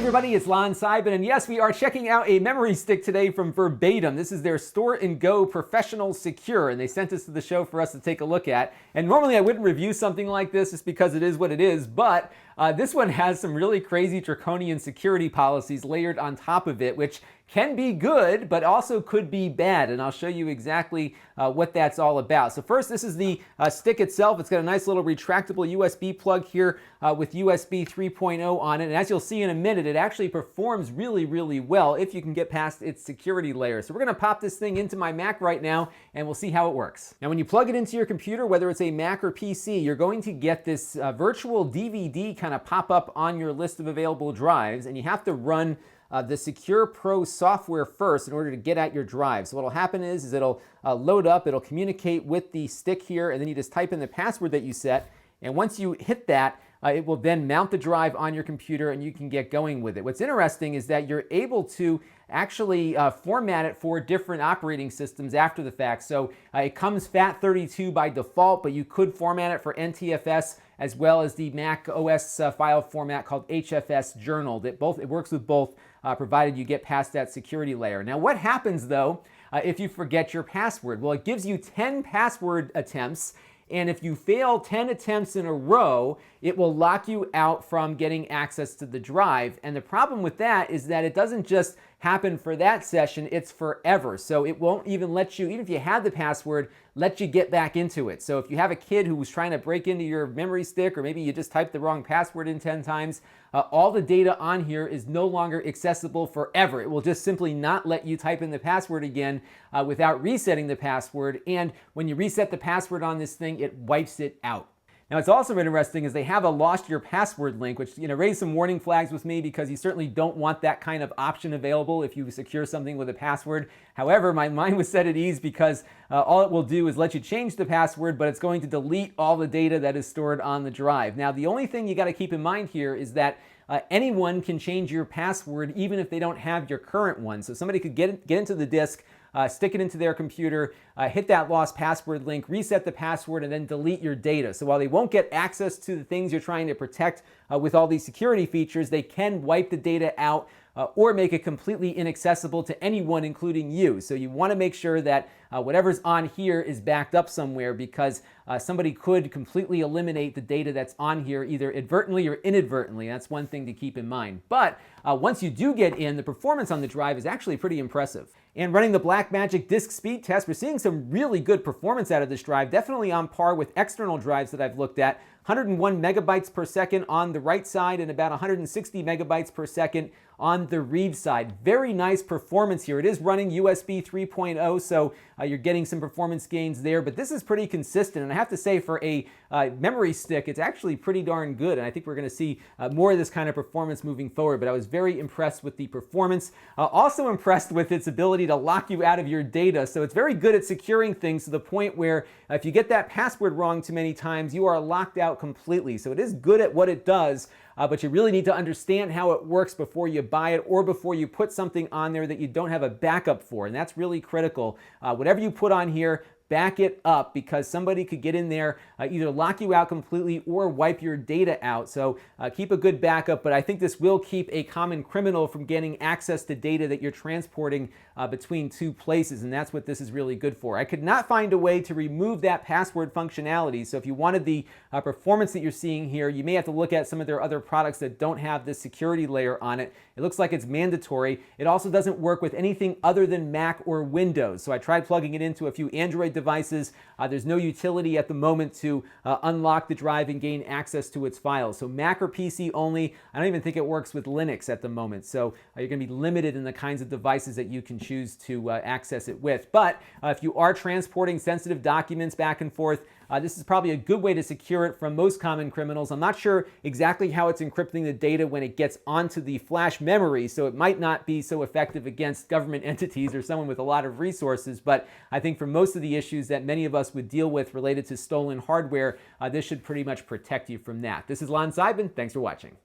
everybody, it's Lon.TV, and yes, we are checking out a memory stick today from Verbatim. This is their Store and Go Professional Secure, and they sent this to the show for us to take a look at. And normally I wouldn't review something like this just because it is what it is, but this one has some really crazy draconian security policies layered on top of it, which can be good, but also could be bad, and I'll show you exactly what that's all about. So first, this is the stick itself. It's got a nice little retractable USB plug here with USB 3.0 on it, and as you'll see in a minute, it actually performs really, really well if you can get past its security layer. So we're gonna pop this thing into my Mac right now, and we'll see how it works. Now, when you plug it into your computer, whether it's a Mac or PC, you're going to get this virtual DVD kind of pop up on your list of available drives, and you have to run the Secure Pro software first in order to get at your drive. So what'll happen is it'll load up, it'll communicate with the stick here, and then you just type in the password that you set, and once you hit that, it will then mount the drive on your computer and you can get going with it. What's interesting is that you're able to actually format it for different operating systems after the fact. So it comes FAT32 by default, but you could format it for NTFS as well as the Mac OS file format called HFS Journal. It works with both, provided you get past that security layer. Now, what happens though if you forget your password? Well, it gives you 10 password attempts, and if you fail 10 attempts in a row, it will lock you out from getting access to the drive. And the problem with that is that it doesn't just happen for that session, it's forever. So it won't even let you, even if you had the password, let you get back into it. So if you have a kid who was trying to break into your memory stick, or maybe you just typed the wrong password in 10 times, all the data on here is no longer accessible forever. It will just simply not let you type in the password again without resetting the password. And when you reset the password on this thing, it wipes it out. Now, what's also interesting is they have a lost your password link, which raised some warning flags with me because you certainly don't want that kind of option available if you secure something with a password. However, my mind was set at ease because all it will do is let you change the password, but it's going to delete all the data that is stored on the drive. Now, the only thing you got to keep in mind here is that anyone can change your password even if they don't have your current one. So somebody could get into the disk, stick it into their computer, hit that lost password link, reset the password, and then delete your data. So while they won't get access to the things you're trying to protect with all these security features, they can wipe the data out or make it completely inaccessible to anyone, including you. So you want to make sure that whatever's on here is backed up somewhere, because somebody could completely eliminate the data that's on here either advertently or inadvertently. That's one thing to keep in mind. But once you do get in, the performance on the drive is actually pretty impressive. And running the Blackmagic disk speed test, we're seeing some really good performance out of this drive, definitely on par with external drives that I've looked at. 101 megabytes per second on the write side and about 160 megabytes per second on the read side. Very nice performance here. It is running USB 3.0, so you're getting some performance gains there, but this is pretty consistent. And I have to say, for a memory stick, it's actually pretty darn good. And I think we're going to see more of this kind of performance moving forward, but I was very impressed with the performance. Also impressed with its ability to lock you out of your data. So it's very good at securing things to the point where if you get that password wrong too many times, you are locked out completely. So it is good at what it does, but you really need to understand how it works before you buy it or before you put something on there that you don't have a backup for. And that's really critical. Whatever you put on here, back it up, because somebody could get in there, either lock you out completely or wipe your data out. So keep a good backup, but I think this will keep a common criminal from getting access to data that you're transporting between two places, and that's what this is really good for. I could not find a way to remove that password functionality, so if you wanted the performance that you're seeing here, you may have to look at some of their other products that don't have this security layer on it. It looks like it's mandatory. It also doesn't work with anything other than Mac or Windows. So I tried plugging it into a few Android devices. There's no utility at the moment to unlock the drive and gain access to its files. So Mac or PC only. I don't even think it works with Linux at the moment. So you're going to be limited in the kinds of devices that you can choose to access it with. But if you are transporting sensitive documents back and forth, this is probably a good way to secure it from most common criminals. I'm not sure exactly how it's encrypting the data when it gets onto the flash memory, so it might not be so effective against government entities or someone with a lot of resources, but I think for most of the issues that many of us would deal with related to stolen hardware, this should pretty much protect you from that. This is Lon.TV. Thanks for watching.